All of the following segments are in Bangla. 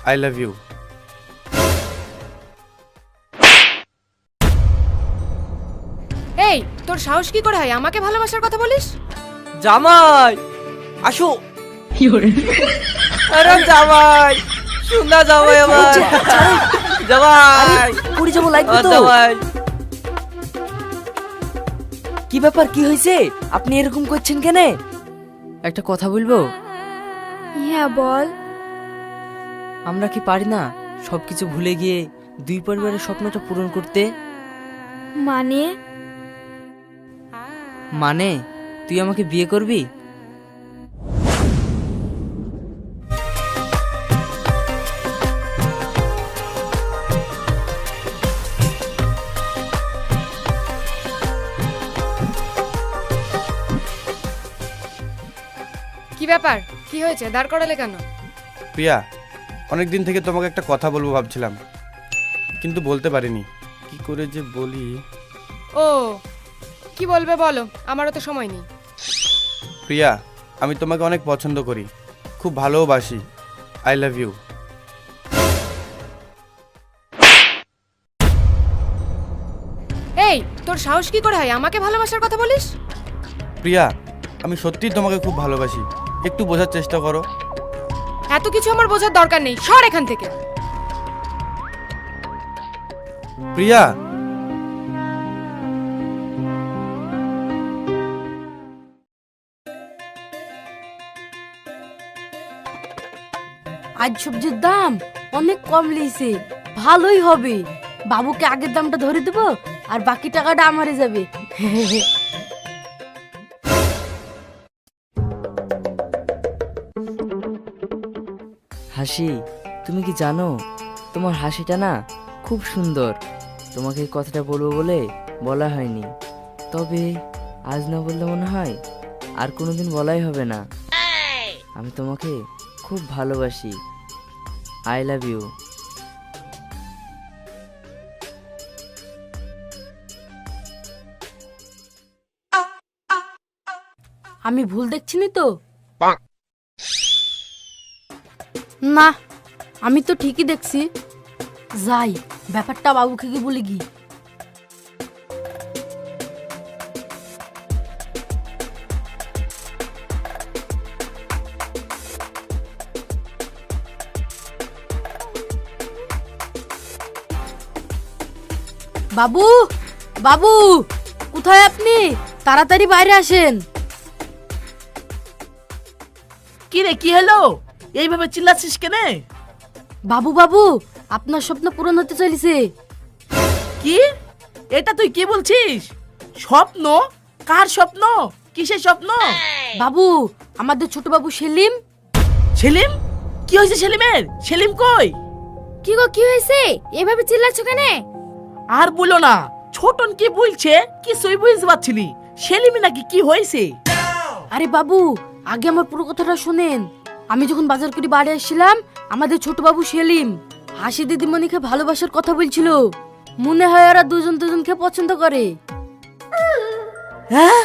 I love you. এই তোর সাহস কি করে হয় আমাকে ভালোবাসার কথা বলিস? জামাই আসো। আরে জামাই শুনা জামাই আমার জামাই পুরি যাবো লাগবে তো। জামাই কি ব্যাপার, কি হয়েছে? আপনি এরকম করছেন কেন? একটা কথা বলবো? হ্যাঁ বল। আমরা কি পারি না সবকিছু ভুলে গিয়ে দুই পরিবারের স্বপ্নটা পূরণ করতে? মানে তুই আমাকে বিয়ে করবি? কি ব্যাপার, কি হয়েছে, দাঁড় করালে কেন? প্রিয়া, অনেক দিন থেকে তোমাকে একটা কথা বলবো ভাবছিলাম, কিন্তু বলতে পারিনি। কি করে যে বলি। ও কি বলবে বলো, আমারও তো সময় নেই। প্রিয়া, আমি তোমাকে অনেক পছন্দ করি, খুব ভালোবাসি। I love you. এই তোর সাহস কি করে হয় আমাকে ভালোবাসার কথা বলিস? প্রিয়া, আমি সত্যিই তোমাকে খুব ভালোবাসি, একটু বোঝার চেষ্টা করো। এত কিছু আমার বোঝার দরকার নেই, সর এখান থেকে। প্রিয়া, আজ সবজির দাম অনেক কম লিয়েছে, ভালোই হবে। বাবুকে আগের দামটা ধরে দেবো আর বাকি টাকাটা আমারে যাবে। হাসি, তুমি কি জানো তোমার হাসিটা না খুব সুন্দর। তোমাকে এই কথাটা বলবো বলে বলা হয়নি, তবে আজ না বললে মনে হয় আর কোনোদিন বলাই হবে না। আমি তোমাকে খুব ভালোবাসি। I love you. আমি ভুল দেখছি নি তো? না, আমি তো ঠিকই দেখছি। যাই, ব্যাপারটা বাবুকে কি বলে কি। বাবু, বাবু কোথায় আপনি? তাড়াতাড়ি বাইরে আসেন। কি রে, কি হলো? এইভাবে চিল্লাচ্ছিস কেন? বাবু বাবু, আপনার স্বপ্ন পূরণ হতে চলেছে। কি? এটা তুই কি বলছিস? স্বপ্ন? কার স্বপ্ন? কিসের স্বপ্ন? বাবু, আমাদের ছোট বাবু সেলিম। সেলিম? কি হয়েছে সেলিমের? সেলিম কই? কি গো, কি হয়েছে? এভাবে চিল্লাচ্ছ কেন? আর বলো না, ছোটন কি বলছে কিছুই বুঝতে পারছিনি। সেলিমে নাকি কি হয়েছে? আরে বাবু, আগে আমার পুরো কথাটা শুনেন। আমি যখন বাজার করে বাড়ি আসছিলাম, আমাদের ছোট বাবু সেলিম হাসি দিদিমণিকে ভালোবাসার কথা বলছিল। মনে হয় ওরা দুজন দুজনকে পছন্দ করে। হ্যাঁ?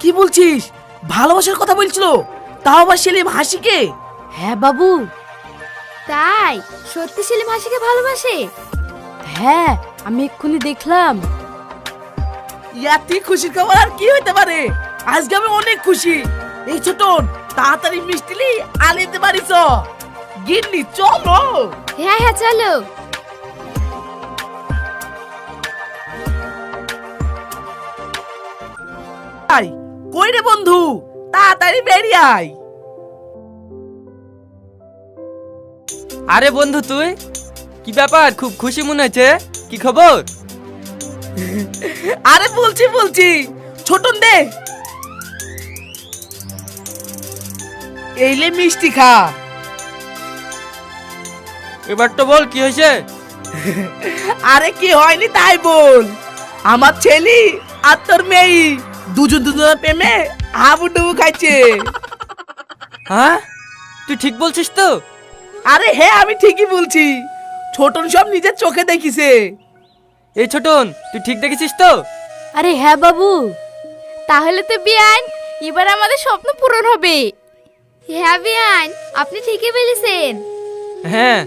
কি বলছিস? ভালোবাসার কথা বলছিল? তাও আবার সেলিম হাসিকে? হ্যাঁ বাবু। তাই সত্যি সেলিম হাসিকে ভালোবাসে? হ্যাঁ, আমি এক্ষুনি দেখলাম। ইয়াতি খুশির খবর আর কি হইতে পারে? আজকে আমি অনেক খুশি। এই ছোটন, তাড়াতাড়ি মিষ্টিলি আনিতে পারিস। গিন্নি চলো। হ্যাঁ হ্যাঁ চলো। আই, কই রে বন্ধু, তাড়াতাড়ি বেরিয়ে আয়। আরে বন্ধু তুই, কি ব্যাপার, খুব খুশি মনে হচ্ছে, কি খবর? আরে বলছি ছোটন দে, এইলে মিষ্টি খা। এবার তো বল কি হয়েছে? আরে কি হয়নি তাই বল। আমার ছেলে আর তোর মেয়ে দুজন দুজনের প্রেমে হাবুডুবু খাইছে। হ্যাঁ, তুই ঠিক বলছিস তো? আরে হ্যাঁ, আমি ঠিকই বলছি। ছোটন সব নিজের চোখে দেখিছে। এই ছোটন, তুই ঠিক দেখেছিস তো? আরে হ্যাঁ বাবু। তাহলে তো বিয়ান, এবার আমাদের স্বপ্ন পূরণ হবে। হ্যাঁ বিয়ান, আপনি ঠিকই বলেছেন। হ্যাঁ,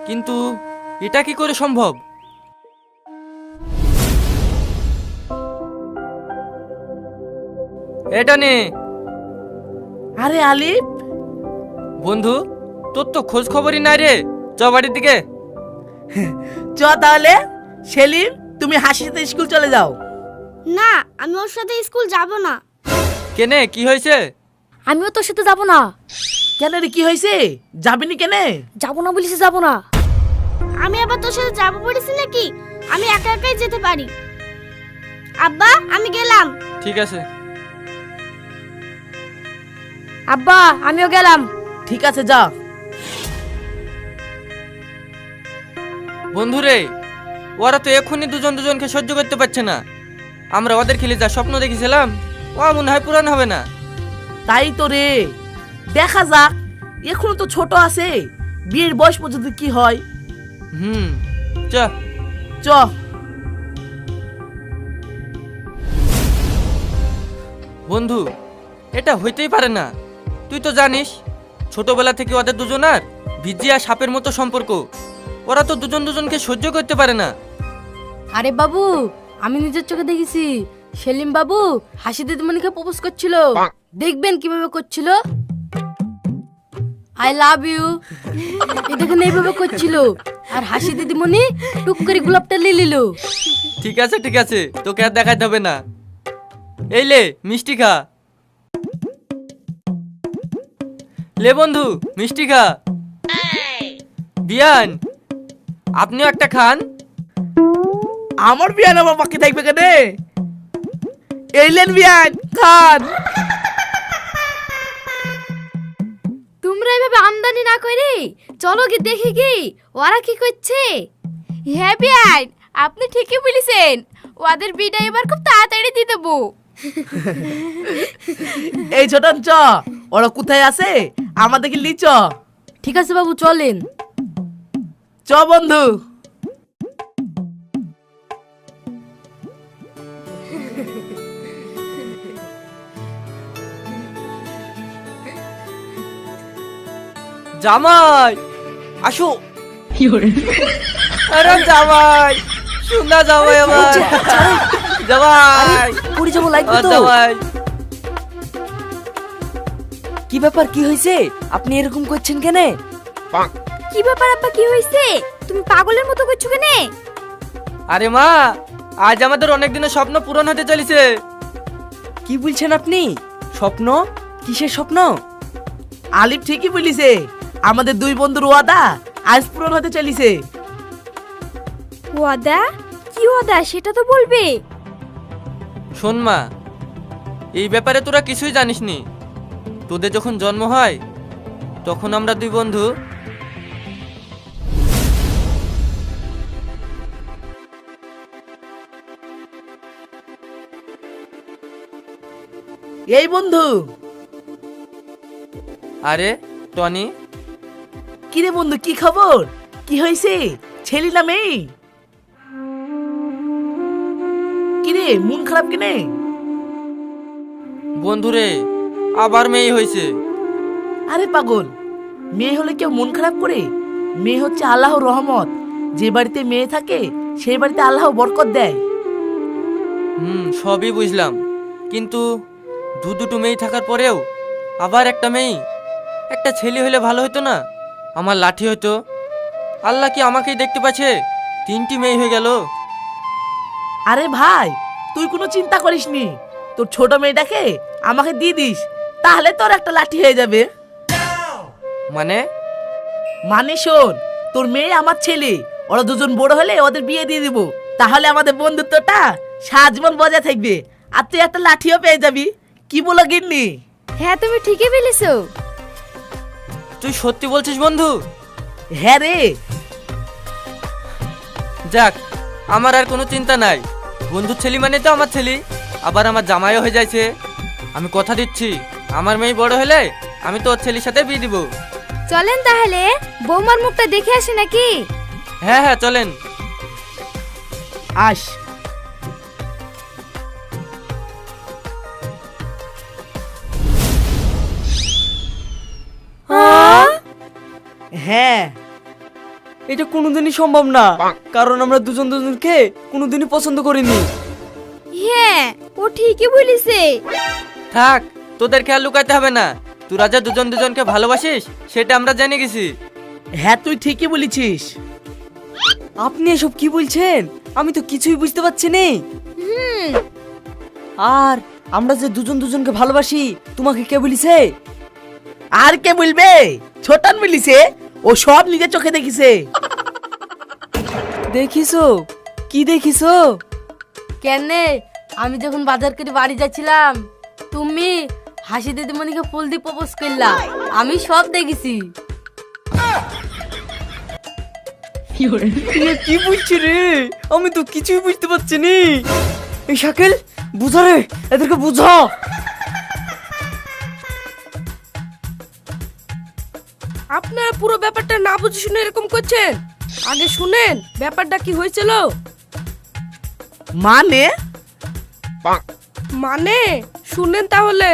কিন্তু এটা কি করে সম্ভব? এটা নে আরে আলিফ, বন্ধু, তোর তো খোঁজ খবরই নাই রে। চ বাড়ির দিকে। চ তাহলে। সেলিম, তুমি হাসির সাথে স্কুল চলে যাও। না, আমি ওর সাথে স্কুল যাব না। কেনে, কি হয়েছে? আমিও তোর সাথে যাব না। কেন রে, কি হয়েছে? যাবিনি কেনে? যাব না বলিস যাব না। আমি আবার তোর সাথে যাব বলেছি নাকি? আমি একা একাই যেতে পারি। আব্বা, আমি গেলাম। ঠিক আছে। আব্বা, আমিও গেলাম। ঠিক আছে, যা। বন্ধুরে, ওরা তো এক্ষুনি দুজন দুজনকে সহ্য করতে পারছে না। আমরা ওদের খেলে যা স্বপ্ন দেখেছিলাম, ও মনে হয় পূরণ হবে না। তাই তো রে, দেখা যাক। এখনো তো ছোট আছে, বিয়ের বয়স পর্যন্ত কি হয়। চ। চ। বন্ধু, এটা হইতেই পারে না। তুই তো জানিস ছোটবেলা থেকে ওদের দুজনার ভিজি আর সাপের মতো সম্পর্ক। ওরা তো দুজন দুজনকে সহ্য করতে পারে না। আরে বাবু, আমি নিজের চোখে দেখেছি। সেলিম বাবু হাসি দিদিমণিকে প্রপোজ করছিল। দেখবেন কিভাবে করছিল। আই লাভ ইউ দেখেন এইভাবে করছিল। আর হাসি দিদিমণি টুক করে গোলাপটা নিয়ে নিল। ঠিক আছে ঠিক আছে, তোকে আর দেখাতে হবে না। এই লে, মিষ্টি খা। লে বন্ধু, মিষ্টি খা। বিয়ান, আপনিও একটা খান। আমার বিয়ান আমার বাকি থাকবে কেন? এইলেন বিয়ান, খান। তোমরা এভাবে আমদানি না করে চলো কি দেখি কি ওরা কি করছে। হ্যাঁ বিয়ান, আপনি ঠিকই বলেছেন। ওদের বিটা এবার খুব তাড়াতাড়ি দিয়ে দেবো। এই ছোটন, চ। ওরা কোথায় আছে আমাদেরকে লি। চ। ঠিক আছে বাবু, চলেন। চ বন্ধু। জামাই, আসো। আরে জামাই, শুনা জামাই আমার। জামাই, পড়ে যাবো, লাগবে তো। জামাই। কি ব্যাপার, কি হয়েছে? আপনি এরকম করছেন কেন? কি ব্যাপার আব্বা, কি হয়েছে? তুমি পাগলের মতো করছো কেন? আরে মা, আজ আমাদের অনেক দিনের স্বপ্ন পূরণ হতে চলেছে। কি বলছেন আপনি? স্বপ্ন? কিসের স্বপ্ন? আলিফ ঠিকই বলিছে, আমাদের দুই বন্ধুর ওয়াদা আজ পূরণ হতে চলিছে। ওয়াদা? কি ওয়াদা সেটা তো বলবে। শোন মা, এই ব্যাপারে তোরা কিছুই জানিসনি। তোদের যখন জন্ম হয় তখন আমরা দুই বন্ধু এই বন্ধু। আরে টনি, কিরে বন্ধু, কি খবর? কি হয়েছে? ছেলে না মেয়ে? কিরে, মন খারাপ কেনে? বন্ধুরে, আবার মেয়ে হয়েছে। আরে পাগল, মেয়ে হলে কেউ মন খারাপ করে? মেয়ে হচ্ছে আল্লাহর রহমত। যে বাড়িতে মেয়ে থাকে সেই বাড়িতে আল্লাহ বরকত দেয়। সবই বুঝলাম, কিন্তু দুটো মেয়ে থাকার পরেও আবার একটা মেয়ে, একটা ছেলে হলে ভালো হতো না? আমার লাঠি হতো। আল্লাহ কি আমাকেই দেখতে পাচ্ছে? 3টি মেয়ে হয়ে গেল। আরে ভাই, তুই কোনো চিন্তা করিস নি। তোর ছোট মেয়েটাকে আমাকে দিয়ে দিস, তাহলে তোর একটা লাঠি হয়ে যাবে। মানে শোন, তোর মেয়ে আমার ছেলে, ওরা দুজন বড় হলে ওদের বিয়ে দিয়ে দিব। তাহলে আমাদের বন্ধুত্বটা সারাজীবন বজায় থাকবে। আর তুই একটা লাঠিও পেয়ে যাবি। কি বলো গিন্নি? হ্যাঁ, তুমি ঠিকই বলেছো। তুই সত্যি বলছিস বন্ধু? হ্যাঁ রে। যাক, আমার আর কোনো চিন্তা নাই। বন্ধুর ছেলে মানে তো আমার ছেলে, আবার আমার জামাইও হয়ে যাচ্ছে। আমি কথা দিচ্ছি, আমার মেয়ে বড় হলে আমি তো ওর ছেলের সাথে বিয়ে দিব। চলেন তাহলে বৌমার মুখটা দেখে আসি নাকি? হ্যাঁ হ্যাঁ, চলেন। আস। হ্যাঁ, এটা কোনোদিনই সম্ভব না, কারণ আমরা দুজন দুজনকে কোনোদিনই পছন্দ করিনি। হ্যাঁ, ও ঠিকই বলেছে। থাক, তোদেরকে আর লুকাতে হবে না। তোরা যা দুজন দুজনকে ভালোবাসিস সেটা আমরা জেনে গেছি। হ্যাঁ তুই ঠিকই বলেছিস। আপনি এসব কি বলছেন? আমি তো কিছুই বুঝতে পারছি না। আর আমরা যে দুজন দুজনকে ভালোবাসি তোমাকে কে বলিছে? আর কে বলবে? ছোটান বলিছে, ও সব নিজের চোখে দেখিছে। দেখিছো? কি দেখিছো? কেনে আমি যখন বাজার করে বাড়ি যাচ্ছিলাম, তুমি হাসি দিদিমণিকে ফুল দিয়ে প্রপোজ করলা, আমি সব দেখেছি। কি বলছি রে? আমি তো কিছুই বুঝতে পারছি নি। এই শাকিল, বুঝা রে, এদেরকে বুঝা। আপনারা পুরো ব্যাপারটা না বুঝে শুনে এরকম করছেন। আগে শুনেন ব্যাপারটা কি হয়েছিল। মানে মানে শুনেন তাহলে।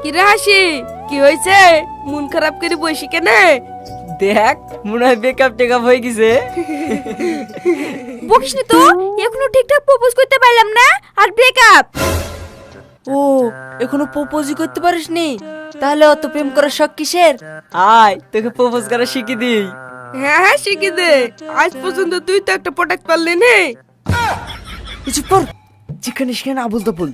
কিরে হাসি, কি হয়েছে? মন খারাপ করে বসি কেনে? দেখ, মনে হয় বেকআপ টেকআপ হয়ে গেছে। বকিস নি তো, এখনো ঠিকঠাক প্রপোজ করতে পারলাম না, আর ব্রেকআপ। ও, এখনো প্রপোজই করতে পারিসনি? তাহলে অত প্রেম করার শখ কিসের? আয় তোকে প্রপোজ করা শিখিয়ে দিই। হ্যাঁ হ্যাঁ শিখে দে। আজ পর্যন্ত তুই তো একটা পটাক পারলি নে। কিছু পর, যেখানে সেখানে আবুল তাবুল।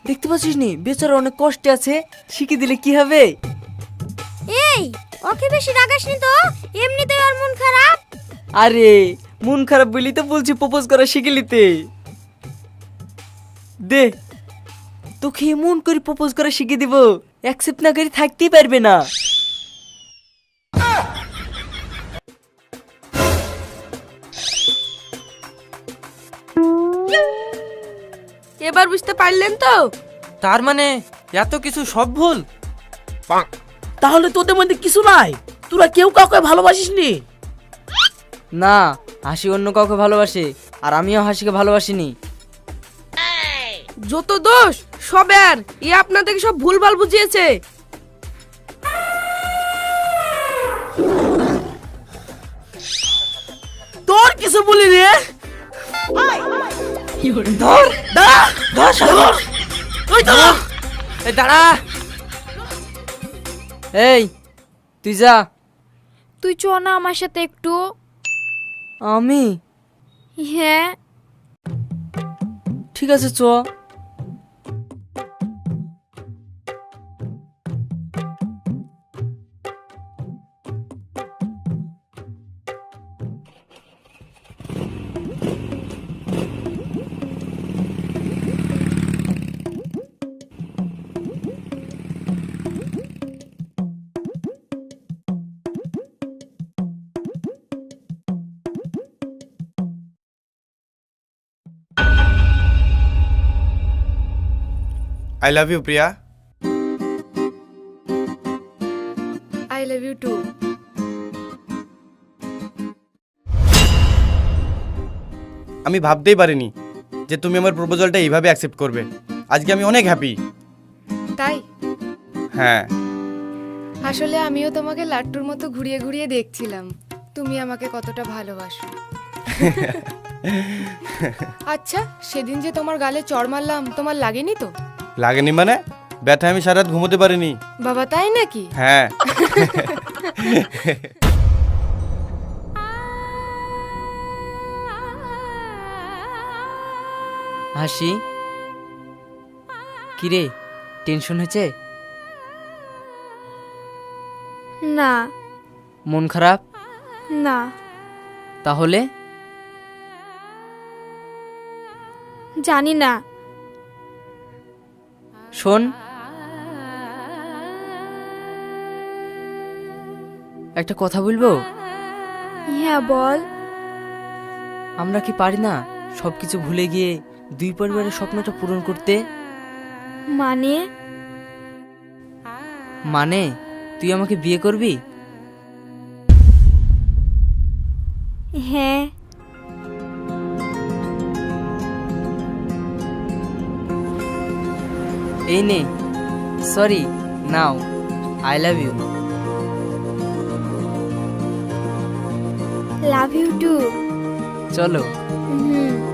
দেখতে পাচ্ছিস নি বেচারা অনেক কষ্টে আছে, শিখিয়ে দিলে কি হবে? এই, ওকে বেশি রাগাসনি তো, এমনিতেই আর মন খারাপ। আরে মন খারাপ বলি তো বলছি প্রপোজ করা শিখে নিতে। দে, তোকে এমন করে প্রপোজ করা শিখে দিব, অ্যাকসেপ্ট না করে থাকতেই পারবে না। এবার বুঝতে পারলেন তো? তার মানে এত কিছু সব ভুল? তাহলে তোদের মধ্যে কিছু নাই? তোরা কেউ কাউকে ভালোবাসিস নি? না, হাসি অন্য কাউকে ভালোবাসে, আর আমিও হাসিকে ভালোবাসিনি। যত দোষ সবার, ই আপনাদেরকে সব ভুলভাল বুঝিয়েছে। তোর কিছু বলি রে। ধর দাঁড়া, ধর শালা। ওই দাঁড়া। এই দাঁড়া। এই তুই যা। তুই চ না আমার সাথে একটু। আমি? হ্যাঁ। ঠিক আছে চ। I love you Priya. I love you too. আমি ভাবতেই পারিনি যে তুমি আমার প্রপোজালটা এইভাবে অ্যাকসেপ্ট করবে। আজকে আমি অনেক হ্যাপি। তাই হ্যাঁ, আসলে আমিও তোমাকে লাট্টুর মতো ঘুরিয়ে ঘুরিয়ে দেখছিলাম তুমি আমাকে কতটা ভালোবাসো। আচ্ছা, সেদিন যে তোমার গালে চড় মারলাম তোমার লাগেনি তো? লাগেনি মানে? ব্যথায় আমি সারা রাত ঘুমোতে পারিনি। বাবা তাই নাকি? হ্যাঁ। হাসি, কিরে টেনশন হয়েছে? না। মন খারাপ? না। তাহলে? জানি না। শোন, একটা কথা বলবো? হ্যাঁ বল। আমরা কি পারি না সবকিছু ভুলে গিয়ে দুই পরিবারের স্বপ্নটা পূরণ করতে? মানে? মানে তুই আমাকে বিয়ে করবি? হ্যাঁ। এই নে, সরি, নাও, I love you. Love you too. চলো। হুম।